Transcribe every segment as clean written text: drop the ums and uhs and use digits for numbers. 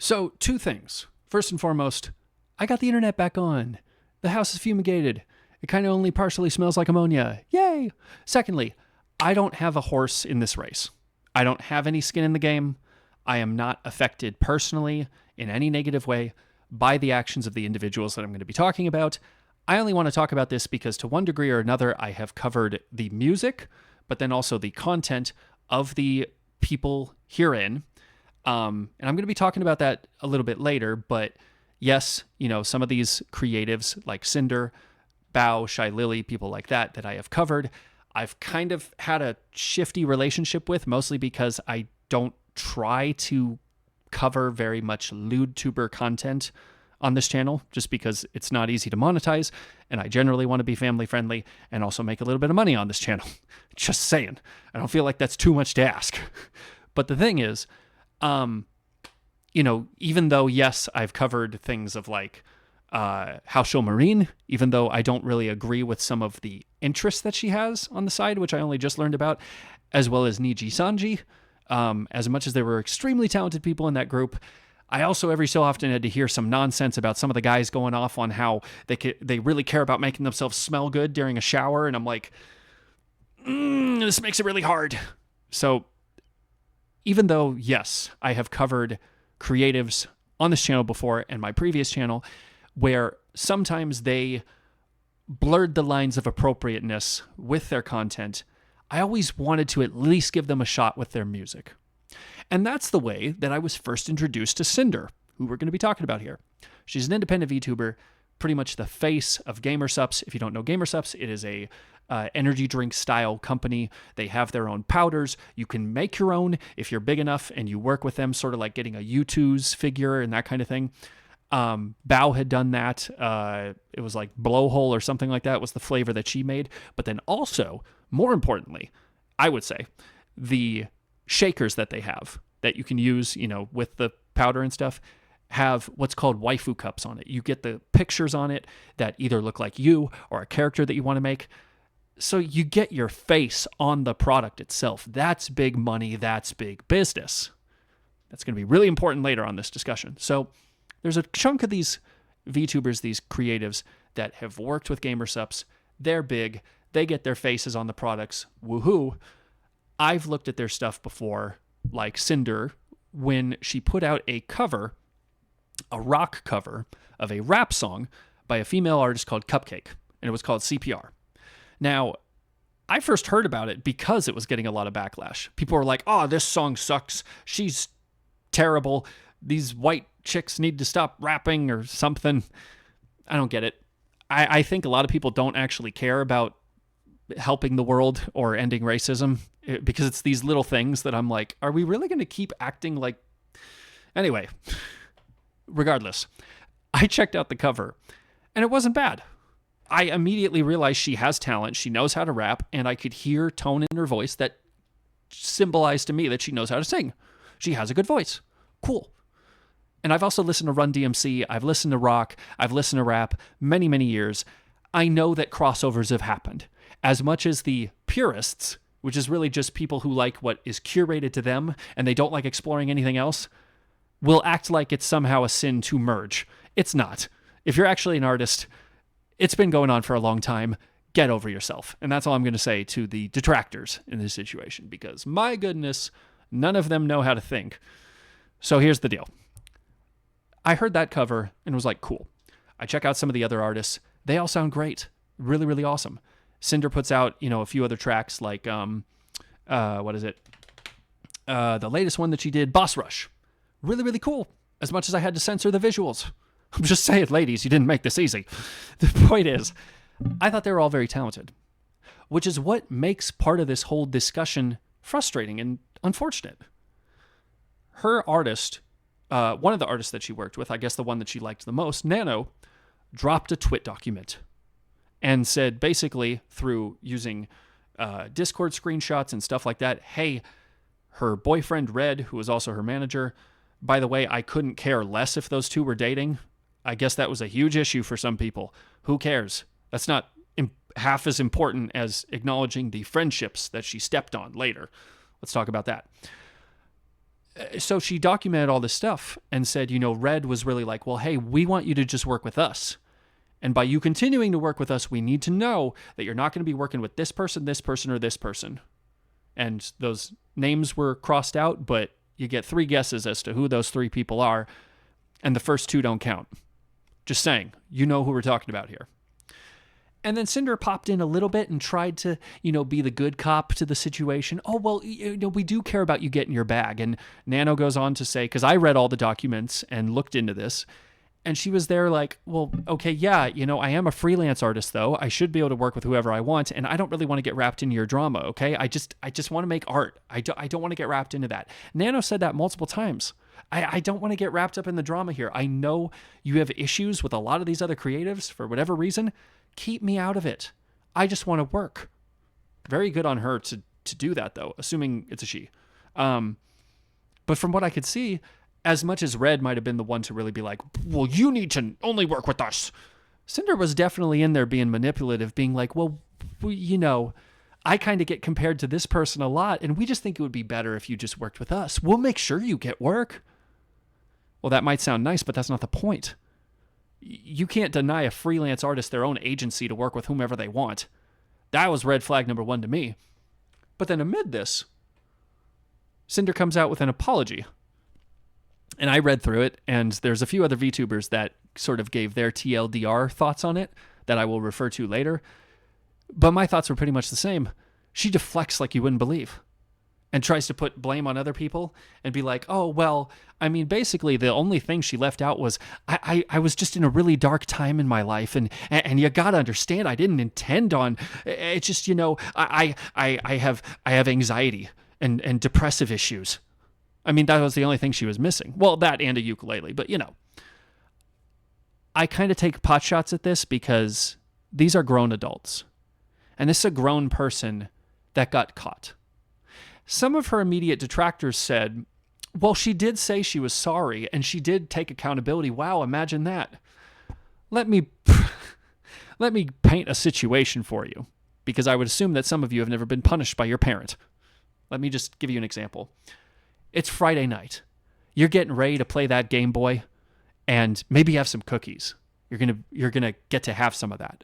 So, two things. First and foremost, I got the internet back on. The house is fumigated. It kind of only partially smells like ammonia. Yay! Secondly, I don't have a horse in this race. I don't have any skin in the game. I am not affected personally in any negative way by the actions of the individuals that I'm going to be talking about. I only want to talk about this because to one degree or another, I have covered the music, but then also the content of the people herein. And I'm going to be talking about that a little bit later, but yes, some of these creatives like Cinder, Bao, Shy Lily, people like that I have covered, I've kind of had a shifty relationship with, mostly because I don't try to cover very much lewd tuber content on this channel, just because it's not easy to monetize, and I generally want to be family friendly and also make a little bit of money on this channel. Just saying. I don't feel like that's too much to ask. But the thing is, even though, yes, I've covered things of like Haoshou Marine, even though I don't really agree with some of the interests that she has on the side, which I only just learned about, as well as Niji Sanji, as much as there were extremely talented people in that group, I also every so often had to hear some nonsense about some of the guys going off on how they really care about making themselves smell good during a shower, and I'm like, this makes it really hard. So even though, yes, I have covered creatives on this channel before and my previous channel where sometimes they blurred the lines of appropriateness with their content, I always wanted to at least give them a shot with their music. And that's the way that I was first introduced to Sinder, who we're going to be talking about here. She's an independent VTuber, pretty much the face of Gamersups. If you don't know Gamersups, it is a energy drink style company. They have their own powders. You can make your own if you're big enough and you work with them, sort of like getting a U2's figure and that kind of thing. Bao had done that. It was like Blowhole or something like that was the flavor that she made. But then also, more importantly, I would say, the shakers that they have that you can use, with the powder and stuff, have what's called waifu cups on it. You get the pictures on it that either look like you or a character that you want to make. So you get your face on the product itself. That's big money. That's big business. That's going to be really important later on this discussion. So there's a chunk of these VTubers, these creatives that have worked with Gamersups. They're big. They get their faces on the products. Woohoo. I've looked at their stuff before, like Cinder, when she put out a cover, a rock cover of a rap song by a female artist called Cupcake, and it was called CPR. Now, I first heard about it because it was getting a lot of backlash. People were like, oh, this song sucks. She's terrible. These white chicks need to stop rapping or something. I don't get it. I think a lot of people don't actually care about helping the world or ending racism because it's these little things that I'm like, are we really going to keep acting like... Anyway, regardless, I checked out the cover and it wasn't bad. I immediately realized she has talent. She knows how to rap, and I could hear tone in her voice that symbolized to me that she knows how to sing. She has a good voice. Cool. And I've also listened to Run DMC. I've listened to rock. I've listened to rap many, many years. I know that crossovers have happened. As much as the purists, which is really just people who like what is curated to them and they don't like exploring anything else, will act like it's somehow a sin to merge. It's not. If you're actually an artist, it's been going on for a long time. Get over yourself. And that's all I'm going to say to the detractors in this situation, because my goodness, none of them know how to think. So here's the deal. I heard that cover and was like, cool. I check out some of the other artists. They all sound great. Really, really awesome. Cinder puts out, a few other tracks like, what is it? The latest one that she did, Boss Rush. Really, really cool. As much as I had to censor the visuals. I'm just saying, ladies, you didn't make this easy. The point is, I thought they were all very talented, which is what makes part of this whole discussion frustrating and unfortunate. Her artist, one of the artists that she worked with, I guess the one that she liked the most, Nano, dropped a twit document and said basically through using Discord screenshots and stuff like that, hey, her boyfriend Red, who was also her manager, by the way, I couldn't care less if those two were dating. I guess that was a huge issue for some people. Who cares? That's not half as important as acknowledging the friendships that she stepped on later. Let's talk about that. So she documented all this stuff and said, Red was really like, well, hey, we want you to just work with us. And by you continuing to work with us, we need to know that you're not going to be working with this person, or this person. And those names were crossed out, but you get 3 guesses as to who those 3 people are. And the first 2 don't count. Just saying, you know who we're talking about here. And then Cinder popped in a little bit and tried to, be the good cop to the situation. Oh, well, we do care about you getting your bag. And Nano goes on to say, because I read all the documents and looked into this, and she was there like, well, okay, yeah, I am a freelance artist, though. I should be able to work with whoever I want, and I don't really want to get wrapped into your drama, okay? I just want to make art. I don't want to get wrapped into that. Nano said that multiple times. I don't want to get wrapped up in the drama here. I know you have issues with a lot of these other creatives for whatever reason. Keep me out of it. I just want to work. Very good on her to do that, though, assuming it's a she. But from what I could see, as much as Red might have been the one to really be like, well, you need to only work with us, Cinder was definitely in there being manipulative, being like, well, I kind of get compared to this person a lot, and we just think it would be better if you just worked with us. We'll make sure you get work. Well, that might sound nice, but that's not the point. You can't deny a freelance artist their own agency to work with whomever they want. That was red flag number 1 to me. But then amid this, Cinder comes out with an apology. And I read through it, and there's a few other VTubers that sort of gave their TLDR thoughts on it that I will refer to later. But my thoughts were pretty much the same. She deflects like you wouldn't believe. And tries to put blame on other people and be like, oh, well, I mean, basically the only thing she left out was I was just in a really dark time in my life. And you got to understand, I didn't intend on it's just, I have anxiety and depressive issues. I mean, that was the only thing she was missing. Well, that and a ukulele, but I kind of take pot shots at this because these are grown adults. And this is a grown person that got caught. Some of her immediate detractors said, well, she did say she was sorry and she did take accountability. Wow, imagine that. Let me paint a situation for you, because I would assume that some of you have never been punished by your parent. Let me just give you an example. It's Friday night. You're getting ready to play that Game Boy and maybe have some cookies. You're going to get to have some of that.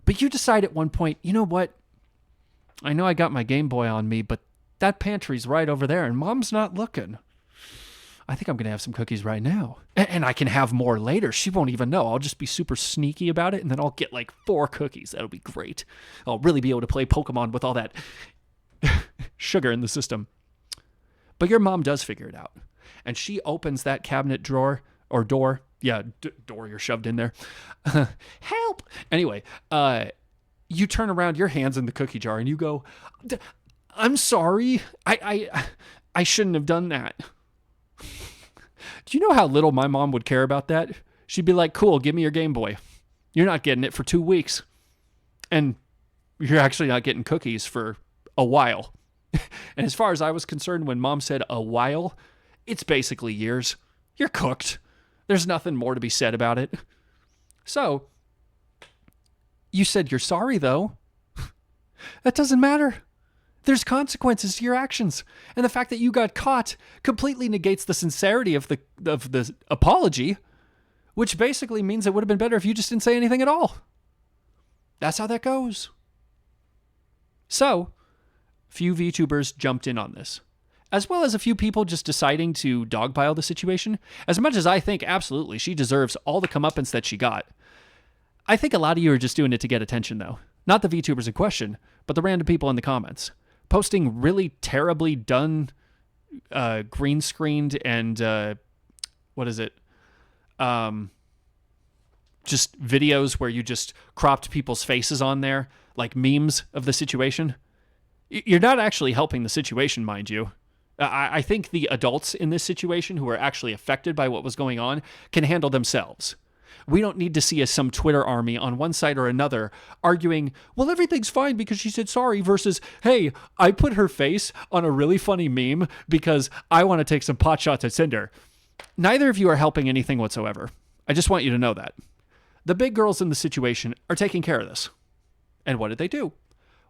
But you decide at one point, you know what? I know I got my Game Boy on me, but that pantry's right over there and Mom's not looking. I think I'm going to have some cookies right now. And I can have more later. She won't even know. I'll just be super sneaky about it, and then I'll get like 4 cookies. That'll be great. I'll really be able to play Pokemon with all that sugar in the system. But your mom does figure it out. And she opens that cabinet drawer or door. Yeah, door you're shoved in there. Help! Anyway, you turn around, your hand's in the cookie jar, and you go, I'm sorry. I shouldn't have done that. Do you know how little my mom would care about that? She'd be like, cool, give me your Game Boy. You're not getting it for 2 weeks. And you're actually not getting cookies for a while. And as far as I was concerned, when Mom said a while, it's basically years. You're cooked. There's nothing more to be said about it. So, you said you're sorry, though. That doesn't matter. There's consequences to your actions. And the fact that you got caught completely negates the sincerity of the apology, which basically means it would have been better if you just didn't say anything at all. That's how that goes. So, few VTubers jumped in on this, as well as a few people just deciding to dogpile the situation. As much as I think absolutely she deserves all the comeuppance that she got, I think a lot of you are just doing it to get attention, though. Not the VTubers in question, but the random people in the comments. Posting really terribly done, green screened and, just videos where you just cropped people's faces on there, like memes of the situation. You're not actually helping the situation, mind you. I think the adults in this situation who are actually affected by what was going on can handle themselves. We don't need to see some Twitter army on one side or another arguing, well, everything's fine because she said sorry, versus, hey, I put her face on a really funny meme because I want to take some pot shots at Cinder. Neither of you are helping anything whatsoever. I just want you to know that. The big girls in the situation are taking care of this. And what did they do?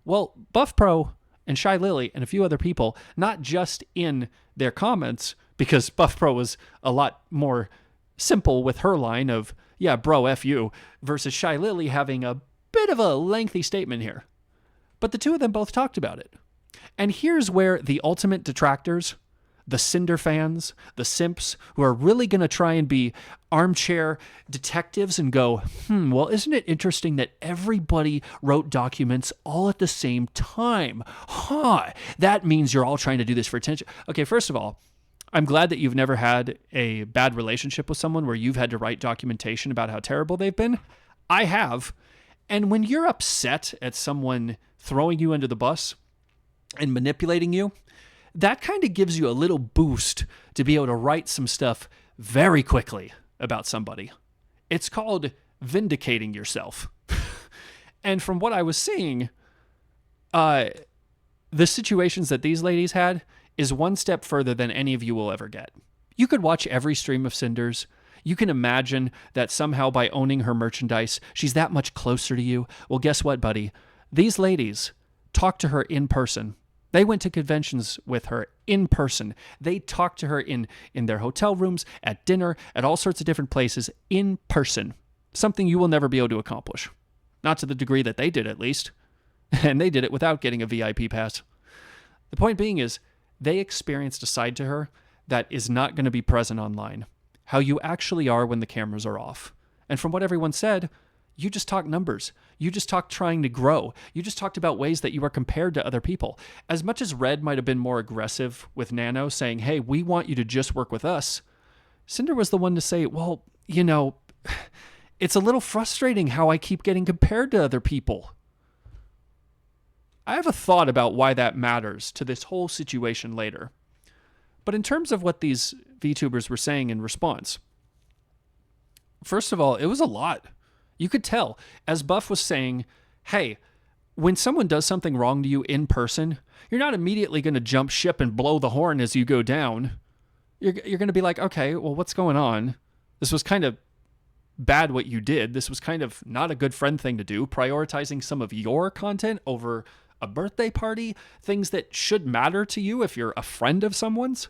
Well, Buff Pro and Shy Lily and a few other people, not just in their comments, because Buff Pro was a lot more simple with her line of, yeah, bro, F you, versus Shy Lily having a bit of a lengthy statement here. But the two of them both talked about it. And here's where the ultimate detractors, the Cinder fans, the simps, who are really going to try and be armchair detectives and go, well, isn't it interesting that everybody wrote documents all at the same time? That means you're all trying to do this for attention. Okay, first of all, I'm glad that you've never had a bad relationship with someone where you've had to write documentation about how terrible they've been. I have. And when you're upset at someone throwing you under the bus and manipulating you, that kind of gives you a little boost to be able to write some stuff very quickly about somebody. It's called vindicating yourself. And from what I was seeing, the situations that these ladies had is one step further than any of you will ever get. You could watch every stream of Cinders. You can imagine that somehow by owning her merchandise, she's that much closer to you. Well, guess what, buddy? These ladies talked to her in person. They went to conventions with her in person. They talked to her in their hotel rooms, at dinner, at all sorts of different places, in person. Something you will never be able to accomplish. Not to the degree that they did, at least. And they did it without getting a VIP pass. The point being is, they experienced a side to her that is not going to be present online. How you actually are when the cameras are off. And from what everyone said, you just talk numbers. You just talked trying to grow. You just talked about ways that you are compared to other people. As much as Red might have been more aggressive with Nano, saying, hey, we want you to just work with us, Cinder was the one to say, well, it's a little frustrating how I keep getting compared to other people. I have a thought about why that matters to this whole situation later. But in terms of what these VTubers were saying in response, first of all, it was a lot. You could tell, as Buff was saying, hey, when someone does something wrong to you in person, you're not immediately going to jump ship and blow the horn as you go down. You're going to be like, okay, well, what's going on? This was kind of bad what you did. This was kind of not a good friend thing to do, prioritizing some of your content over a birthday party, things that should matter to you if you're a friend of someone's.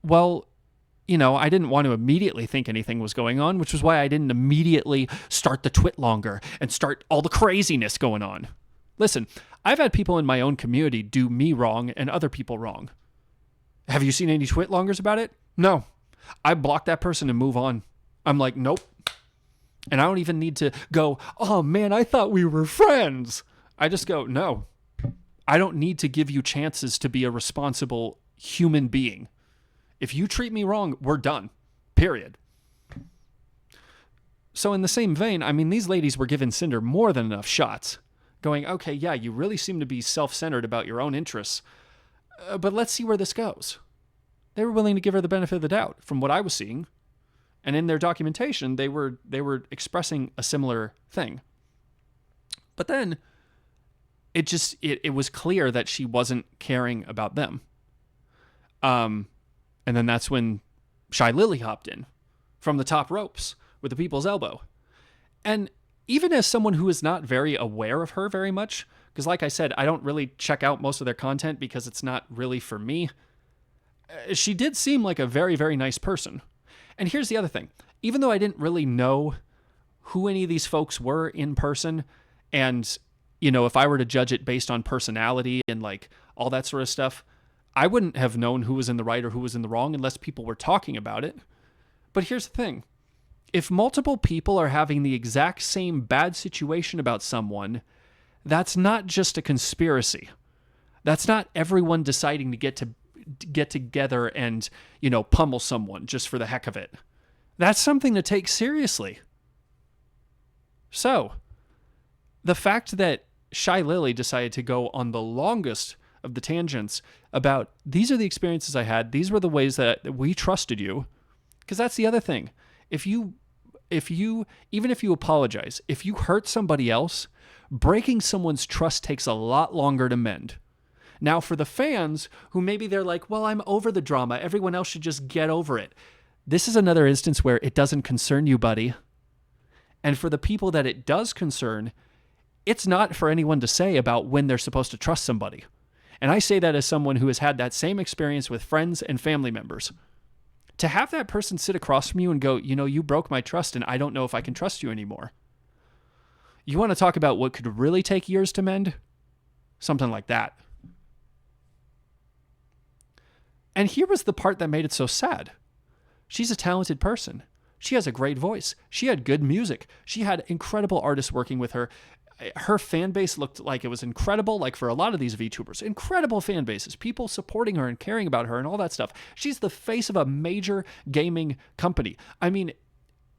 Well, I didn't want to immediately think anything was going on, which was why I didn't immediately start the twit longer and start all the craziness going on. Listen, I've had people in my own community do me wrong and other people wrong. Have you seen any twit longers about it? No. I block that person and move on. I'm like, nope. And I don't even need to go, oh man, I thought we were friends. I just go, no. I don't need to give you chances to be a responsible human being. If you treat me wrong, we're done. Period. So in the same vein, these ladies were giving Cinder more than enough shots. Going, okay, yeah, you really seem to be self-centered about your own interests. But let's see where this goes. They were willing to give her the benefit of the doubt from what I was seeing. And in their documentation, they were expressing a similar thing. But then it was clear that she wasn't caring about them. And then that's when Shy Lily hopped in from the top ropes with the people's elbow. And even as someone who is not very aware of her very much, because like I said, I don't really check out most of their content because it's not really for me, she did seem like a very, very nice person. And here's the other thing. Even though I didn't really know who any of these folks were in person, and, if I were to judge it based on personality and like all that sort of stuff, I wouldn't have known who was in the right or who was in the wrong unless people were talking about it. But here's the thing. If multiple people are having the exact same bad situation about someone, that's not just a conspiracy. That's not everyone deciding to get together and, pummel someone just for the heck of it. That's something to take seriously. So, the fact that Shy Lily decided to go on the longest of the tangents about these are the experiences I had, these were the ways that we trusted you, because that's the other thing. Even if you apologize, if you hurt somebody else, breaking someone's trust takes a lot longer to mend. Now, for the fans who maybe they're like, well, I'm over the drama, everyone else should just get over it. This is another instance where it doesn't concern you, buddy. And for the people that it does concern, it's not for anyone to say about when they're supposed to trust somebody. And I say that as someone who has had that same experience with friends and family members. To have that person sit across from you and go, you broke my trust and I don't know if I can trust you anymore. You want to talk about what could really take years to mend? Something like that. And here was the part that made it so sad. She's a talented person. She has a great voice. She had good music. She had incredible artists working with her. Her fan base looked like it was incredible, like for a lot of these VTubers. Incredible fan bases, people supporting her and caring about her and all that stuff. She's the face of a major gaming company. I mean,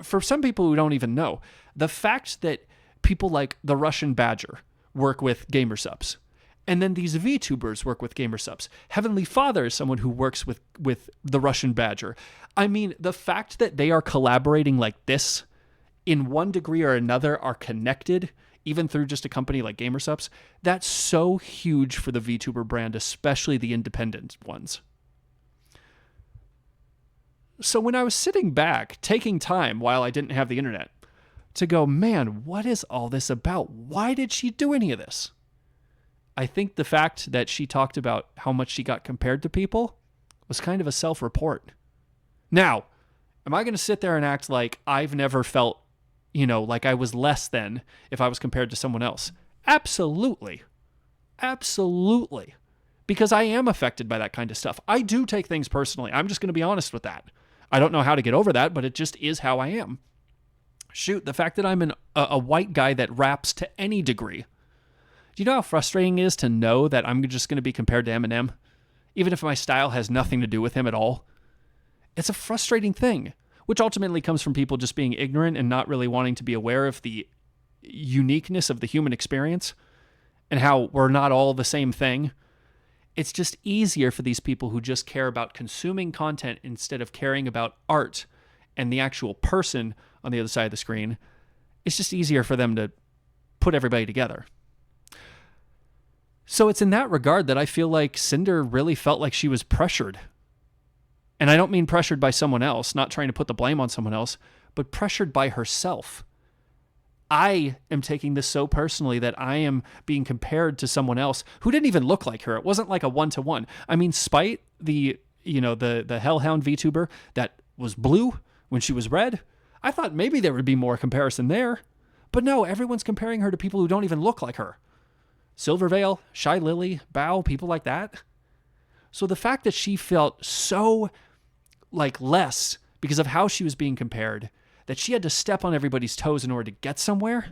for some people who don't even know, the fact that people like the Russian Badger work with gamer subs, and then these VTubers work with gamer subs. Heavenly Father is someone who works with the Russian Badger. I mean, the fact that they are collaborating like this, in one degree or another, are connected, even through just a company like GamerSups, that's so huge for the VTuber brand, especially the independent ones. So when I was sitting back, taking time while I didn't have the internet, to go, man, what is all this about? Why did she do any of this? I think the fact that she talked about how much she got compared to people was kind of a self-report. Now, am I going to sit there and act like I've never felt, like I was less than if I was compared to someone else? Absolutely. Absolutely. Because I am affected by that kind of stuff. I do take things personally. I'm just going to be honest with that. I don't know how to get over that, but it just is how I am. Shoot, the fact that I'm a white guy that raps to any degree. Do you know how frustrating it is to know that I'm just going to be compared to Eminem, even if my style has nothing to do with him at all? It's a frustrating thing, which ultimately comes from people just being ignorant and not really wanting to be aware of the uniqueness of the human experience and how we're not all the same thing. It's just easier for these people who just care about consuming content instead of caring about art and the actual person on the other side of the screen. It's just easier for them to put everybody together. So it's in that regard that I feel like Cinder really felt like she was pressured. And I don't mean pressured by someone else, not trying to put the blame on someone else, but pressured by herself. I am taking this so personally that I am being compared to someone else who didn't even look like her. It wasn't like a one-to-one. I mean, Spite, the Hellhound VTuber that was blue when she was red, I thought maybe there would be more comparison there. But no, everyone's comparing her to people who don't even look like her. Silverveil, Shy Lily, Bao, people like that. So the fact that she felt so less because of how she was being compared, that she had to step on everybody's toes in order to get somewhere,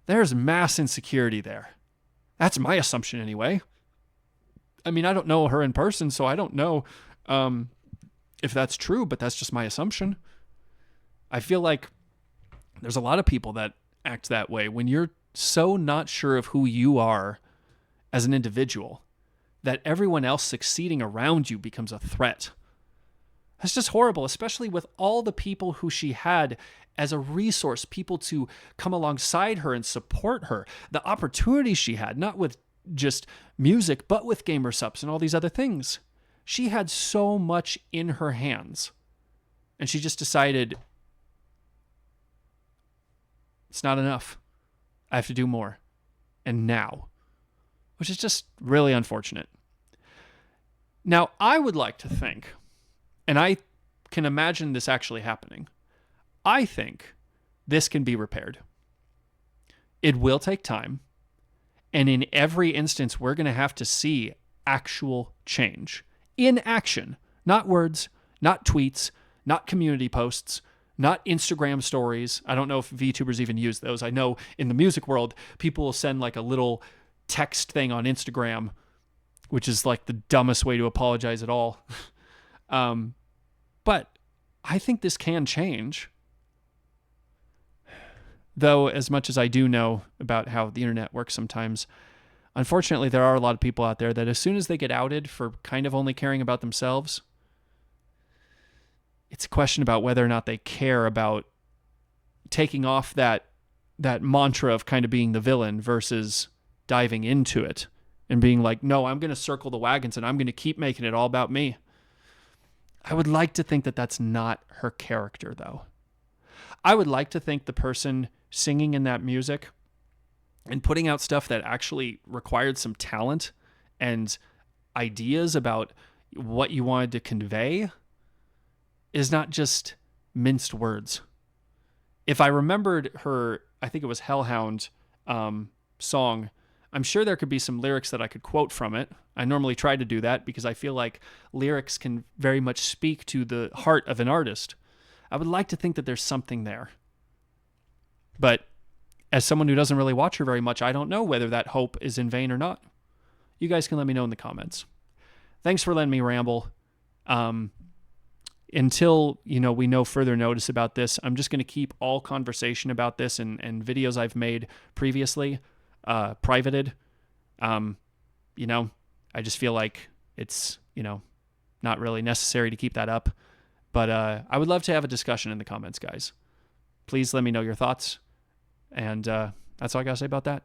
there's mass insecurity there. That's my assumption anyway. I mean, I don't know her in person, so I don't know if that's true, but that's just my assumption. I feel like there's a lot of people that act that way when you're so not sure of who you are as an individual that everyone else succeeding around you becomes a threat. That's just horrible, especially with all the people who she had as a resource, people to come alongside her and support her. The opportunities she had, not with just music, but with GamerSups and all these other things. She had so much in her hands. And she just decided, it's not enough. I have to do more. And now. Which is just really unfortunate. Now, I would like to think, and I can imagine this actually happening, I think this can be repaired. It will take time. And in every instance, we're going to have to see actual change. In action. Not words, not tweets, not community posts, not Instagram stories. I don't know if VTubers even use those. I know in the music world, people will send like a little text thing on Instagram, which is like the dumbest way to apologize at all. But I think this can change. Though, as much as I do know about how the internet works sometimes, unfortunately, there are a lot of people out there that as soon as they get outed for kind of only caring about themselves, it's a question about whether or not they care about taking off that mantra of kind of being the villain versus diving into it and being like, no, I'm going to circle the wagons and I'm going to keep making it all about me. I would like to think that that's not her character, though. I would like to think the person singing in that music and putting out stuff that actually required some talent and ideas about what you wanted to convey is not just minced words. If I remembered her, I think it was Hellhound song, I'm sure there could be some lyrics that I could quote from it. I normally try to do that because I feel like lyrics can very much speak to the heart of an artist. I would like to think that there's something there. But as someone who doesn't really watch her very much, I don't know whether that hope is in vain or not. You guys can let me know in the comments. Thanks for letting me ramble. Until, we know further notice about this, I'm just going to keep all conversation about this and videos I've made previously privated. I just feel like it's, not really necessary to keep that up. But I would love to have a discussion in the comments, guys. Please let me know your thoughts. And that's all I got to say about that.